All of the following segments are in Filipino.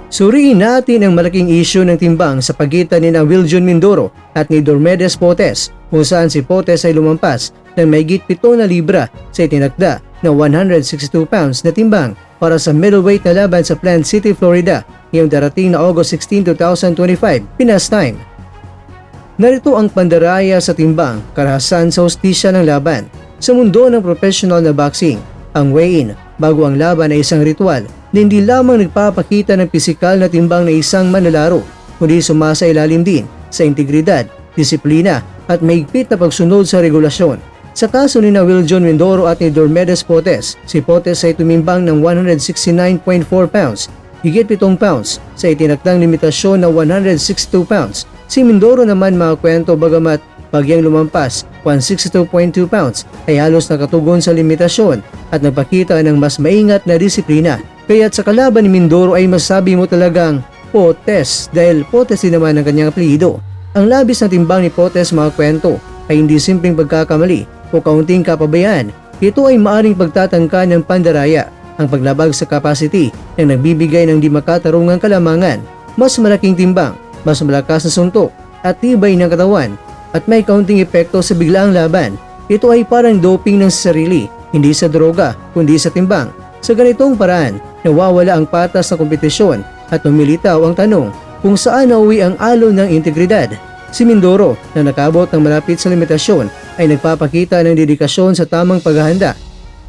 Suriin natin ang malaking issue ng timbang sa pagitan ni Wiljon Mindoro at ni Dormedes Potes kung saan si Potes ay lumampas ng mahigit 7 na libra sa itinakda na 162 pounds na timbang para sa middleweight na laban sa Plant City, Florida ngayong darating na August 16, 2025, Pinas time. Narito ang pandaraya sa timbang, karahasan sa hustisya ng laban. Sa mundo ng professional na boxing, ang weigh-in bago ang laban ay isang ritual na hindi lamang nagpapakita ng pisikal na timbang na isang manlalaro, kundi sumasailalim din sa integridad, disiplina at mahigpit na pagsunod sa regulasyon. Sa kaso ni Wiljon Mindoro at ni Dormedes Potes, si Potes ay tumimbang ng 169.4 pounds, higit 7 pounds sa itinakdang limitasyon na 162 pounds. Si Mindoro naman makakwento bagamat bagyang lumampas 162.2 pounds ay halos nakatugon sa limitasyon at nagpakita ng mas maingat na disiplina. Kaya't sa kalaban ni Mindoro ay masabi mo talagang Potes dahil Potes din naman ang kanyang apelyido. Ang labis na timbang ni Potes makakwento ay hindi simpleng pagkakamali o kaunting kapabayaan. Ito ay maaring pagtatangka ng pandaraya, ang paglabag sa capacity na nagbibigay ng di makatarungang kalamangan, mas malaking timbang, mas malakas na suntok at tibay ng katawan at may kaunting epekto sa biglaang laban. Ito ay parang doping ng sarili, hindi sa droga kundi sa timbang. Sa ganitong paraan, nawawala ang patas na kompetisyon at lumilitaw ang tanong kung saan nauwi ang alon ng integridad. Si Mindoro na nakabot ng malapit sa limitasyon ay nagpapakita ng dedikasyon sa tamang paghahanda.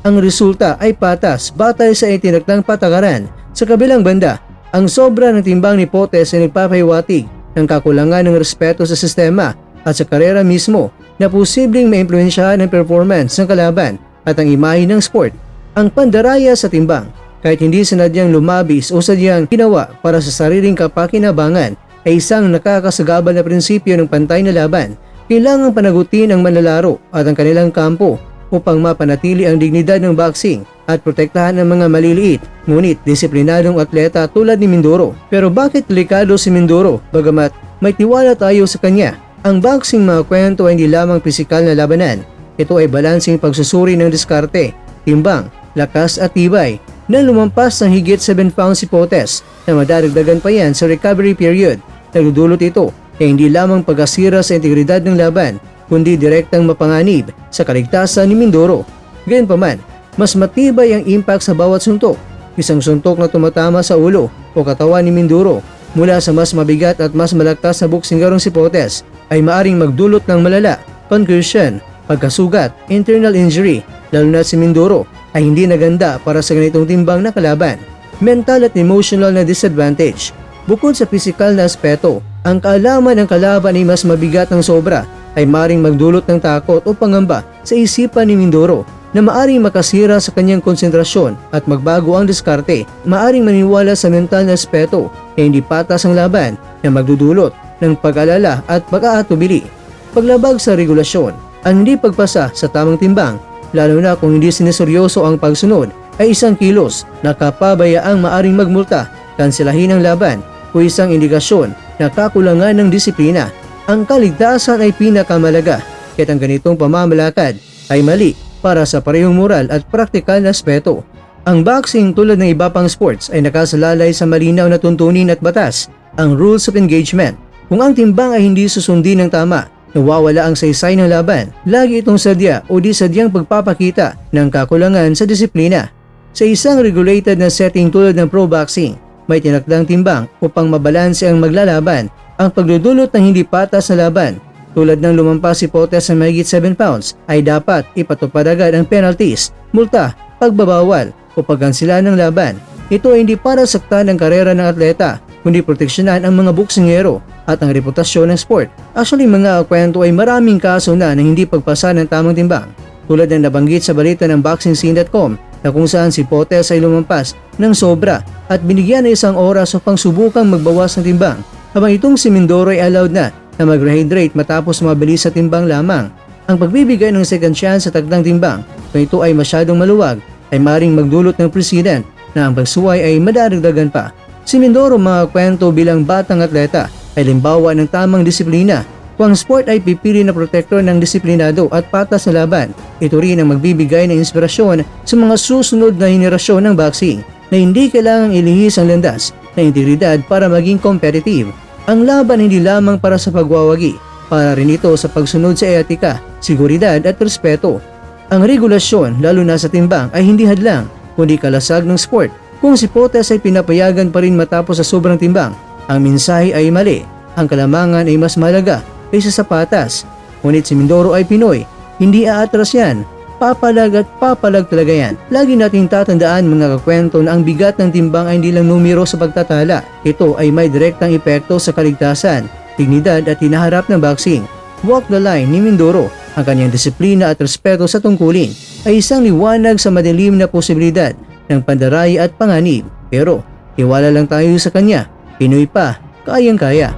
Ang resulta ay patas batay sa itinakdang patakaran. Sa kabilang banda, ang sobra ng timbang ni Potes ay nagpapahiwatig ng kakulangan ng respeto sa sistema at sa karera mismo na posibleng maimpluwensyahan ng performance ng kalaban at ang imahe ng sport. Ang pandaraya sa timbang, kahit hindi sinadyang lumabis o sadyang ginawa para sa sariling kapakinabangan, ay isang nakakasagabal na prinsipyo ng pantay na laban. Kailangang panagutin ang manlalaro at ang kanilang kampo upang mapanatili ang dignidad ng boxing at protektahan ang mga maliliit ngunit disiplinadong atleta tulad ni Mindoro. Pero bakit delikado si Mindoro bagamat may tiwala tayo sa kanya? Ang boxing mga kwento ay hindi lamang pisikal na labanan. Ito ay balansing pagsusuri ng diskarte, timbang, lakas at tibay. Na lumampas ng higit 7 pounds si Potes na madaragdagan pa yan sa recovery period. Nagdudulot ito na hindi lamang pagkasira sa integridad ng laban kundi direktang mapanganib sa kaligtasan ni Mindoro. Gayunpaman, mas matibay ang impact sa bawat suntok. Isang suntok na tumatama sa ulo o katawan ni Mindoro mula sa mas mabigat at mas malakas na boksingerong si Potes ay maaring magdulot ng malala, concussion, pagkasugat, internal injury, lalo na si Mindoro ay hindi naganda para sa ganitong timbang na kalaban. Mental at emotional na disadvantage. Bukod sa pisikal na aspeto, ang kaalaman ng kalaban ay mas mabigat ng sobra ay maaring magdulot ng takot o pangamba sa isipan ni Mindoro na maaring makasira sa kanyang konsentrasyon at magbago ang diskarte. Maaring maniwala sa mental na aspeto na hindi patas ang laban na magdudulot ng pag-alala at pag-aatubili. Paglabag sa regulasyon, ang hindi pagpasa sa tamang timbang, lalo na kung hindi sineseryoso ang pagsunod, ay isang kilos na kapabayaang maaring magmulta, kanselahin ang laban o isang indikasyon na kakulangan ng disiplina. Ang kaligtasan ay pinakamalaga, kaya't ang ganitong pamamalakad ay mali para sa parehong moral at praktikal na aspeto. Ang boxing tulad ng iba pang sports ay nakasalalay sa malinaw na tuntunin at batas, ang rules of engagement. Kung ang timbang ay hindi susundin ng tama, nawawala ang saysay ng laban. Lagi itong sadya o di sadyang pagpapakita ng kakulangan sa disiplina. Sa isang regulated na setting tulad ng pro boxing, may tinakdang timbang upang mabalanse ang maglalaban. Ang pagdudulot ng hindi patas na laban, tulad ng lumampas si Potes sa mahigit 7 pounds, ay dapat ipatupad agad ang penalties, multa, pagbabawal o pagkansela ng laban. Ito ay hindi para saktan ang karera ng atleta, kundi proteksyonan ang mga boksingero at ang reputasyon ng sport. Actually, mga kwento ay maraming kaso na hindi pagpasa ng tamang timbang, tulad ng nabanggit sa balita ng boxingscene.com na kung saan si Potes ay lumampas ng sobra at binigyan ng isang oras upang subukang magbawas ng timbang, habang itong si Mindoro ay allowed na mag-rehydrate matapos mabilis sa timbang lamang. Ang pagbibigay ng second chance sa takdang timbang kung ito ay masyadong maluwag ay maring magdulot ng precedent na ang pagsuway ay madaragdagan pa. Si Mindoro mga kwento bilang batang atleta ay limbawa ng tamang disiplina. Kung ang sport ay pipili na protektor ng disiplinado at patas na laban, ito rin ang magbibigay ng inspirasyon sa mga susunod na henerasyon ng boxing na hindi kailangang ilihis ang landas na integridad para maging competitive. Ang laban hindi lamang para sa pagwawagi, para rin ito sa pagsunod sa etika, seguridad at respeto. Ang regulasyon, lalo na sa timbang, ay hindi hadlang, kundi kalasag ng sport. Kung si Potes ay pinapayagan pa rin matapos sa sobrang timbang, ang mensahe ay mali. Ang kalamangan ay mas mahalaga kaysa sa patas. Ngunit si Mindoro ay Pinoy, hindi aatras yan. Papalag at papalag talaga yan. Lagi nating tatandaan mga kakwento na ang bigat ng timbang ay hindi lang numero sa pagtatala. Ito ay may direktang epekto sa kaligtasan, dignidad at hinaharap ng boxing. Walk the line ni Mindoro. Ang kanyang disiplina at respeto sa tungkulin ay isang liwanag sa madilim na posibilidad ng pandaraya at panganib. Pero tiwala lang tayo sa kanya. Pinoy pa, kayang-kaya.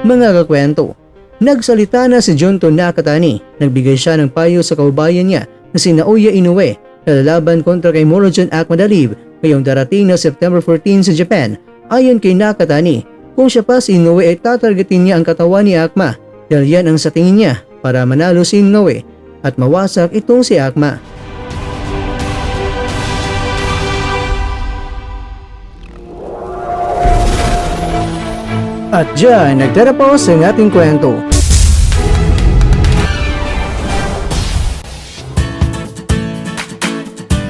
Mga kakwento, nagsalita na si Junto Nakatani. Nagbigay siya ng payo sa kaubayan niya na si Naoya Inoue na lalaban kontra kay Murodjon Akhmadalib ngayong darating na September 14 sa Japan. Ayon kay Nakatani, kung siya pa si Inoue ay tatargetin niya ang katawan ni Akma dahil yan ang sa tingin niya para manalo si Inoue at mawasak itong si Akma. At dyan, nagtatapos ang ating kwento.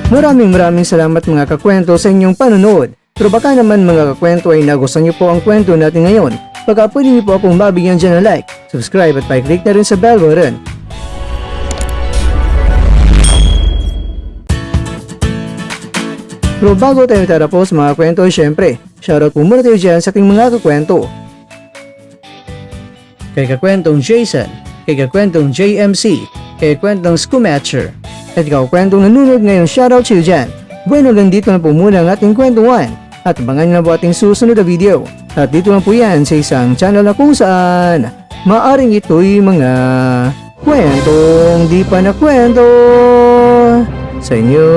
Maraming salamat mga kakwento sa inyong panonood. Pero baka naman mga kakwento ay nagustuhan niyo po ang kwento natin ngayon. Baka pwede niyo po akong mabigyan dyan ng like, subscribe at pa-click na rin sa bell button. Pero bago tayo tatapos mga kwento, syempre, shoutout po muna tayo dyan sa ating mga kakwento. Kay kakwentong Jason, kay kakwentong JMC, kay kakwentong Skumatcher, at kakwentong nanonood ngayon, shoutout sa iyo dyan. Bueno, hanggang dito na po muna ang ating kwentuhan at abangan nyo na po ating susunod na video. At dito na po yan sa isang channel na kung saan maaring ito'y mga kwentong di pa na kwento sa inyo.